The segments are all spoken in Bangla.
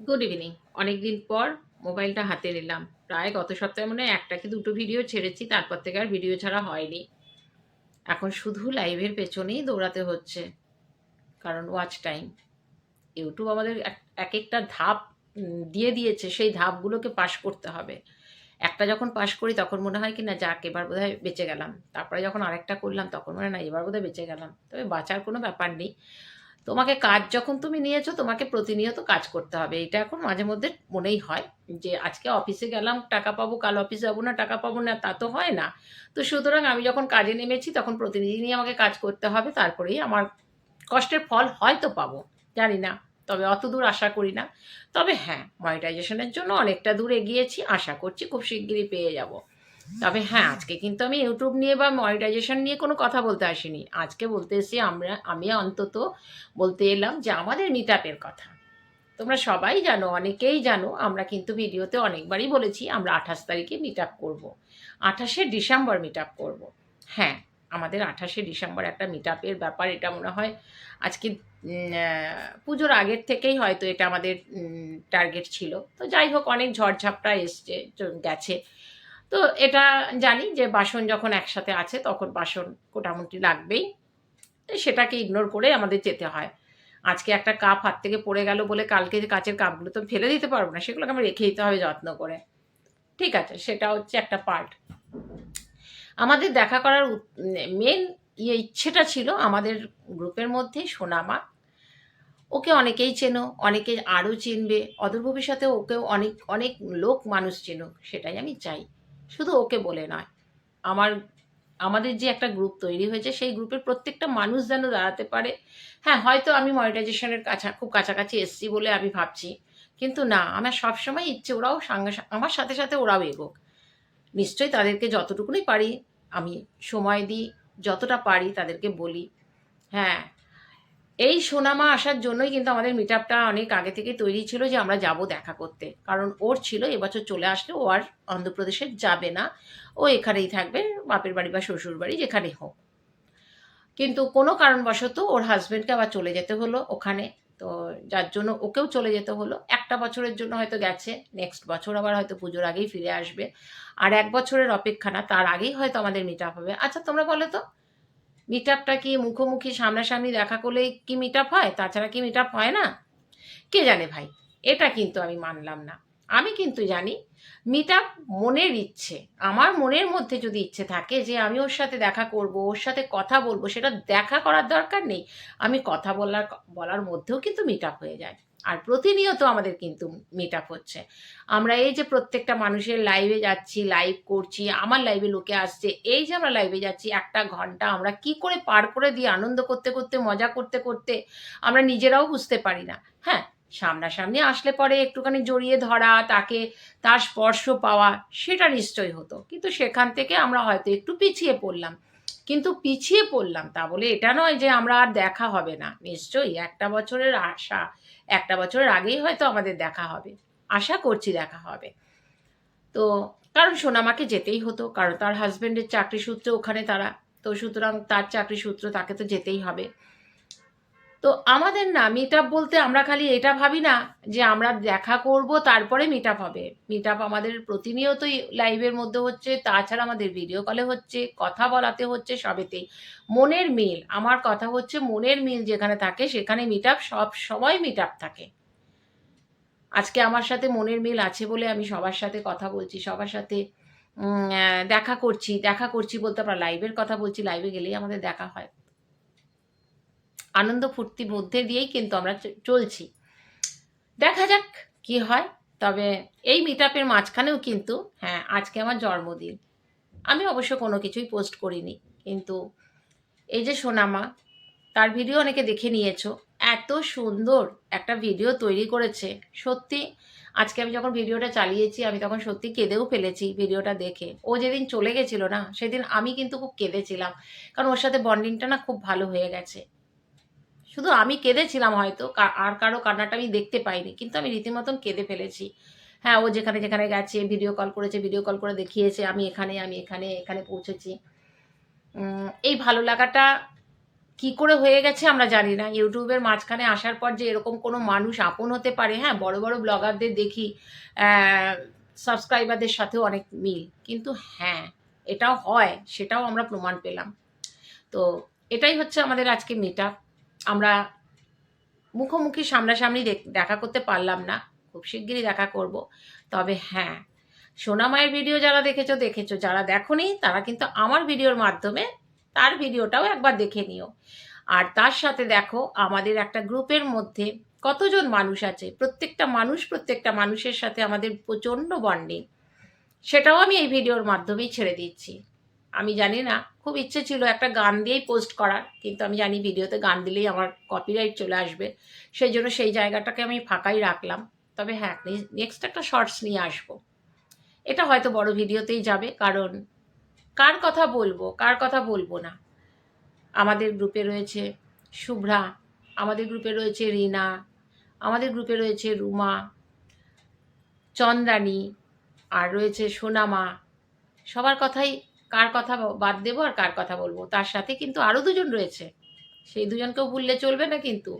Good evening. অনেকদিন পর মোবাইলটা হাতে নিলাম। প্রায় গত সপ্তাহে মনে হয় ১ টা কি ২ টো ভিডিও ছেড়েছি। তারপর থেকে আর ভিডিও ছাড়া হয়নি। এখন শুধু লাইভের পেছনেই দৌড়াতে হচ্ছে। কারণ ওয়াচ টাইম। YouTube আমাদের একেকটা ধাপ দিয়ে দিয়েছে। সেই ধাপগুলোকে পাস করতে হবে। একটা যখন পাস করি তখন মনে হয় কি না যাক এবার বোধহয় বেঁচে গেলাম। তারপরে যখন আরেকটা করলাম তখন মনে হয় না এবার বোধহয় বেঁচে গেলাম। তবে বাঁচার কোনো ব্যাপার নেই। তোমাকে কাজ যখন তুমি নিয়েছো তোমাকে প্রতিনিয়ত কাজ করতে হবে। এটা এখন মাঝে মধ্যে মনেই হয় যে আজকে অফিসে গেলাম টাকা পাবো, কাল অফিসে যাবো না টাকা পাবো না, তা তো হয় না। তো সুতরাং আমি যখন কাজে নেমেছি তখন প্রতিদিনই আমাকে কাজ করতে হবে। তারপরেই আমার কষ্টের ফল হয়তো পাবো। জানি না। তবে অতদূর আশা করি না। তবে হ্যাঁ, মনিটাইজেশন এর জন্য অনেকটা দূর এগিয়েছি। আশা করছি খুব শিগগিরই পেয়ে যাবো। তবে হ্যাঁ, আজকে কিন্তু আমি YouTube নিয়ে বা মনিটাইজেশন নিয়ে কোনো কথা বলতে আসিনি। আজকে বলতে এসেছি আমি অন্তত বলতে এলাম যে আমাদের মিটআপ এর কথা। তোমরা সবাই জানো, অনেকেই জানো আমরা কিন্তু ভিডিওতে অনেকবারই বলেছি আমরা ২৮ তারিখে মিটআপ করব। ২৮শে ডিসেম্বর মিটআপ করব। হ্যাঁ, আমাদের ২৮শে ডিসেম্বর একটা মিটআপের ব্যাপার এটা মনে হয় আজকে পুজোর আগের থেকেই হয়তো এটা আমাদের টার্গেট ছিল। তো যাই হোক অনেক ঝড়-ঝাপটা এসছে গেছে। তো এটা জানি যে বাসন যখন একসাথে আছে তখন বাসন মোটামুটি লাগবেই। তো সেটাকে ইগনোর করে আমাদের যেতে হয়। আজকে একটা কাপ হাত থেকে পড়ে গেল বলে কালকে যে কাঁচের কাপগুলো তো ফেলে দিতে পারব না। সেগুলোকে আমার রেখে দিতে হবে যত্ন করে। ঠিক আছে? সেটা হচ্ছে একটা পার্ট। আমাদের দেখা করার মেইন ইচ্ছেটা ছিল আমাদের গ্রুপের মধ্যে সোনামা। ওকে অনেকেই চেনো, অনেকে আরও চিনবে। অদূর ভবিষ্যতে ওকেও অনেক, অনেক লোক মানুষ চিনুক সেটাই আমি চাই। শুধু ওকে বলে নয়। আমার আমাদের যে একটা গ্রুপ তৈরি হয়েছে সেই গ্রুপের প্রত্যেকটা মানুষ যেন দাঁড়াতে পারে। হ্যাঁ, হয়তো আমি মনিটাইজেশন এর খুব কাছাকাছি এসছি বলে আমি ভাবছি। কিন্তু না, আমার সবসময় ইচ্ছে ওরাও আমার সাথে, সাথে ওরাও এগোক। নিশ্চয়ই তাদেরকে যতটুকুনি পারি আমি সময় দিই, যতটা পারি তাদেরকে বলি। হ্যাঁ, এই সোনামা আসার জন্যই কিন্তু আমাদের মিটআপটা অনেক আগে থেকেই তৈরি ছিল যে আমরা যাবো দেখা করতে। কারণ ওর ছিল এবছর চলে আসলে ও আর অন্ধ্রপ্রদেশে যাবে না। ও এখানেই থাকবে বাপের বাড়ি বা শ্বশুর বাড়ি যেখানেই হোক। কিন্তু কোনো কারণবশত ওর হাসব্যান্ডকে আবার চলে যেতে হলো ওখানে। তো যার জন্য ওকেও চলে যেতে হলো। ১ টা বছরের জন্য হয়তো গেছে। নেক্সট বছর আবার হয়তো পুজোর আগেই ফিরে আসবে। আর ১ বছরের অপেক্ষা না, তার আগেই হয়তো আমাদের মিটআপ হবে। আচ্ছা তোমরা বলো তো মিটআপটা কি মুখোমুখি সামনাসামনি দেখা করলেই কি মিটআপ হয়? তাছাড়া কি মিটআপ হয় না? কে জানে ভাই? এটা কিন্তু আমি মানলাম না। আমি কিন্তু জানি মিটআপ মনের ইচ্ছে। আমার মনের মধ্যে যদি ইচ্ছে থাকে যে আমি ওর সাথে দেখা করব, ওর সাথে কথা বলব, সেটা দেখা করার দরকার নেই। আমি কথা বলার মধ্যেও কিন্তু মিটআপ হয়ে যায়। আর প্রতিনিয়ত আমাদের কিন্তু মিটআপ হচ্ছে। আমরা এই যে প্রত্যেকটা মানুষের লাইভে যাচ্ছি, লাইভ করছি, আমার লাইভে লোকে আসছে। এই যে আমরা লাইভে যাচ্ছি ১ টা ঘন্টা আমরা কি করে পার করে দিই আনন্দ করতে, করতে, মজা করতে, করতে আমরা নিজেরাও বুঝতে পারি না। হ্যাঁ, সামনাসামনি আসলে পরে একটুখানি জড়িয়ে ধরা, তার স্পর্শ পাওয়া সেটা নিশ্চয়ই হতো। কিন্তু সেখান থেকে আমরা হয়তো একটু পিছিয়ে পড়লাম। কিন্তু পিছিয়ে পড়লাম তা বলে এটা নয় যে আমরা আর দেখা হবে না। নিশ্চয়ই ১ টা বছরের আশা। ১ টা বছরের আগেই হয়তো আমাদের দেখা হবে। আশা করছি দেখা হবে। তো কারণ সোনামাকে যেতেই হতো। কারণ তার হাসব্যান্ডের চাকরি সূত্রে ওখানে তারা। তো সুতরাং তার চাকরি সূত্র তাকে তো যেতেই হবে। তো আমাদের না মিটআপ বলতে আমরা খালি এটা ভাবি না যে আমরা দেখা করব তারপরে মিটআপ হবে। মিটআপ আমাদের প্রতিনিয়তই লাইভের মধ্যে হচ্ছে, তাছাড়া আমাদের ভিডিও কলে হচ্ছে, কথা বলাতে হচ্ছে সবেতেই। মনের মিল, আমার কথা হচ্ছে মনের মিল যেখানে থাকে সেখানে মিটআপ সবসময় মিটআপ থাকে। আজকে আমার সাথে মনের মিল আছে বলে আমি সবার সাথে কথা বলছি, সবার সাথে উম অ্যা দেখা করছি বলতে আমরা লাইভের কথা বলছি, লাইভে গেলেই আমাদের দেখা হয়। আনন্দ ফুর্তির মধ্যে দিয়েই কিন্তু আমরা চলছি। দেখা যাক কি হয়। তবে এই মিটআপের মাঝখানেও কিন্তু হ্যাঁ, আজকে আমার জন্মদিন। আমি অবশ্য কোনো কিছুই পোস্ট করিনি। কিন্তু এই যে সোনামা, তার ভিডিও অনেকে দেখে নিয়েছো। এত সুন্দর একটা ভিডিও তৈরি করেছে। সত্যি আজকে আমি যখন ভিডিওটা চালিয়েছি আমি তখন সত্যি কেঁদেও ফেলেছি ভিডিওটা দেখে। ও যেদিন চলে গেছিল না সেদিন আমি কিন্তু খুব কেঁদেছিলাম। কারণ ওর সাথে বন্ডিংটা না খুব ভালো হয়ে গেছে। শুধু আমি কেঁদেছিলাম হয়তো আর কারো কান্নাটা আমি দেখতে পাইনি। কিন্তু আমি রীতিমতন কেঁদে ফেলেছি। হ্যাঁ, ও যেখানে, যেখানে গেছে ভিডিও কল করেছে, ভিডিও কল করে দেখিয়েছে আমি এখানে, এখানে পৌঁছেছি। এই ভালো লাগাটা কি করে হয়ে গেছে আমরা জানি না। ইউটিউবের মাঝখানে আসার পর যে এরকম কোনো মানুষ আপন হতে পারে, হ্যাঁ, বড় বড় ব্লগারদের দেখি সাবস্ক্রাইবারদের সাথেও অনেক মিল, কিন্তু হ্যাঁ এটাও হয়, সেটাও আমরা প্রমাণ পেলাম। তো এটাই হচ্ছে আমাদের আজকে মিট আপ। আমরা মুখোমুখি সামনাসামনি দেখা করতে পারলাম না, খুব শিগগিরই দেখা করব। তবে হ্যাঁ, সোনা মায়ের ভিডিও যারা দেখেছো, যারা দেখোনি তারা কিন্তু আমার ভিডিওর মাধ্যমে তার ভিডিওটাও একবার দেখে নিও। আর তার সাথে দেখো আমাদের একটা গ্রুপের মধ্যে কতজন মানুষ আছে, প্রত্যেকটা মানুষের সাথে আমাদের প্রচণ্ড বন্ডিং, সেটাও আমি এই ভিডিওর মাধ্যমেই ছেড়ে দিচ্ছি। আমি জানি না, খুব ইচ্ছে ছিল একটা গান দিয়েই পোস্ট করার, কিন্তু আমি জানি ভিডিওতে গান দিলেই আমার কপিরাইট চলে আসবে, সেই জন্য সেই জায়গাটাকে আমি ফাঁকাই রাখলাম। তবে হ্যাঁ, নেক্সট একটা শর্টস নিয়ে আসবো, এটা হয়তো বড় ভিডিওতেই যাবে, কারণ কার কথা বলবো না। আমাদের গ্রুপে রয়েছে শুভ্রা, আমাদের গ্রুপে রয়েছে রিনা, আমাদের গ্রুপে রয়েছে রুমা, চন্দ্রানী, আর রয়েছে সোনামা। সবার কথাই, কার কথা বাদ দেবো আর কার কথা বলবো। তার সাথে কিন্তু আরও দুজন রয়েছে, সেই দুজনকেও ভুললে চলবে না কিন্তু।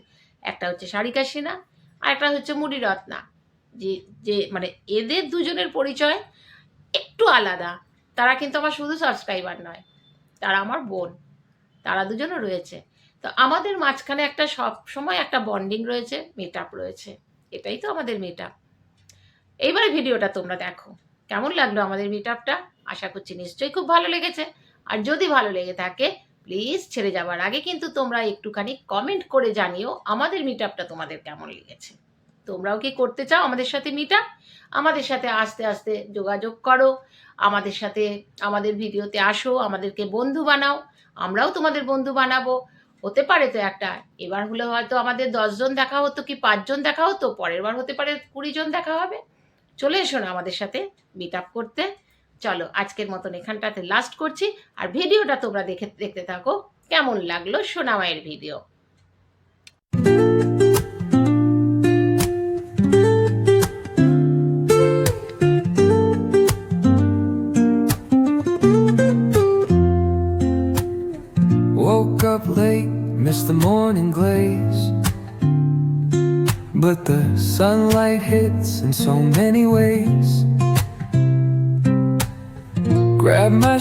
একটা হচ্ছে সারিকা সিনহা, আর একটা হচ্ছে মুডি রত্না। যে মানে এদের দুজনের পরিচয় একটু আলাদা। তারা কিন্তু আমার শুধু সাবস্ক্রাইবার নয়, তারা আমার বোন, তারা দুজনও রয়েছে। তো আমাদের মাঝখানে একটা সব সময় একটা বন্ডিং রয়েছে, মিট আপ রয়েছে, এটাই তো আমাদের মিট আপ। এইবার ভিডিওটা তোমরা দেখো, কেমন লাগলো আমাদের মিট আপটা। আশা করছি নিশ্চয়ই খুব ভালো লেগেছে। আর যদি ভালো লেগে থাকে প্লিজ ছেড়ে যাওয়ার আগে কিন্তু তোমরা একটুখানি কমেন্ট করে জানিও আমাদের মিট আপটা তোমাদের কেমন লেগেছে। তোমরাও কি করতে চাও আমাদের সাথে মিট আপ? আমাদের সাথে আস্তে আস্তে যোগাযোগ করো, আমাদের সাথে আমাদের ভিডিওতে আসো, আমাদেরকে বন্ধু বানাও, আমরাও তোমাদের বন্ধু বানাবো। হতে পারে তো একটা, এবার হলে হয়তো আমাদের 10 জন দেখা হতো কি 5 জন দেখা হতো, পরের বার হতে পারে 20 জন দেখা হবে। চলে এসো না আমাদের সাথে মিট আপ করতে। চলো আজকের মতন এখানটাতে লাস্ট করছি। আর ভিডিওটা তোমরা দেখতে থাকো, কেমন লাগলো সোনা মায়ের video. Woke up late, missed the morning glaze, but the sunlight hits in so many ways. Grab my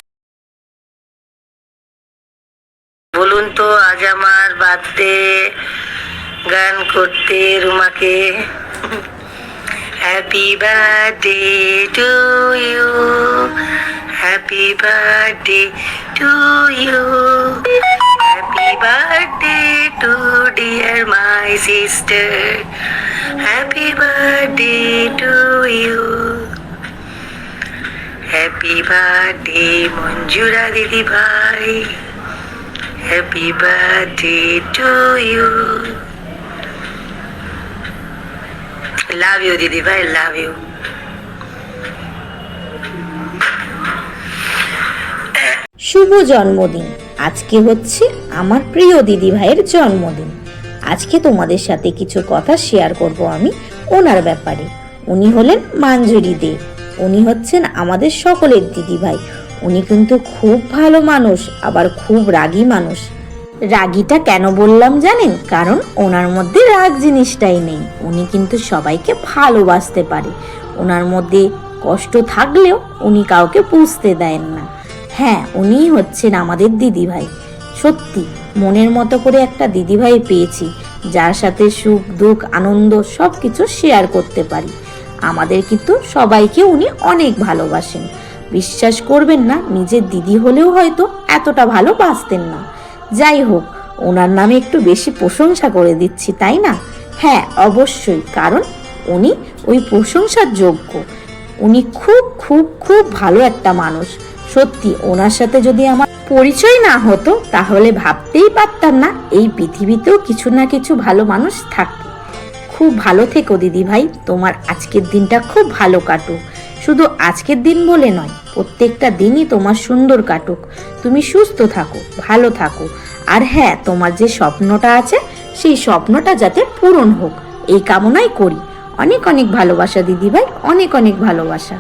বলুন তো আজ আমার বার্থডে, গান করতে রুমাকে। Happy birthday to you, happy birthday to you, happy birthday to dear my sister, happy birthday to you, happy birthday Manjura দিদি ভাই, happy birthday to you. Love you দিদি ভাই, লাভ ইউ। শুভ জন্মদিন। আজকে হচ্ছে আমার প্রিয় দিদি ভাইয়ের জন্মদিন। আজকে তোমাদের সাথে কিছু কথা শেয়ার করব আমি ওনার ব্যাপারে। উনি হলেন মাঞ্জুরি দে। উনি হচ্ছেন আমাদের সকলের দিদি ভাই। উনি কিন্তু খুব ভালো মানুষ, আবার খুব রাগী মানুষ। রাগীটা কেন বললাম জানেন? কারণ ওনার মধ্যে রাগ জিনিসটাই নেই। উনি কিন্তু সবাইকে ভালোবাসতে পারে। ওনার মধ্যে কষ্ট থাকলেও উনি কাউকে বুঝতে দেন না। হ্যাঁ, উনিই হচ্ছেন আমাদের দিদি ভাই। সত্যি মনের মতো করে একটা দিদি ভাই পেয়েছি, যার সাথে সুখ দুঃখ আনন্দ সব কিছু শেয়ার করতে পারি। আমাদের কিন্তু সবাইকে উনি অনেক ভালোবাসেন। বিশ্বাস করবেন না, নিজের দিদি হলেও হয়তো এতটা ভালোবাসতেন না। যাই হোক, ওনার নামে একটু বেশি প্রশংসা করে দিচ্ছি, তাই না? হ্যাঁ অবশ্যই, কারণ উনি ওই প্রশংসার যোগ্য। উনি খুব খুব খুব ভালো একটা মানুষ। সত্যি ওনার সাথে যদি আমার পরিচয় না হতো তাহলে ভাবতেই পারতাম না এই পৃথিবীতেও কিছু না কিছু ভালো মানুষ থাকে। খুব ভালো থেকো দিদি ভাই, তোমার আজকের দিনটা খুব ভালো কাটুক। শুধু আজকের দিন বলে নয়, প্রত্যেকটা দিনই তোমার সুন্দর কাটুক। তুমি সুস্থ থাকো, ভালো থাকো। আর হ্যাঁ, তোমার যে স্বপ্নটা আছে সেই স্বপ্নটা যাতে পূরণ হোক এই কামনাই করি। অনেক অনেক ভালোবাসা দিদি ভাই, অনেক অনেক ভালোবাসা।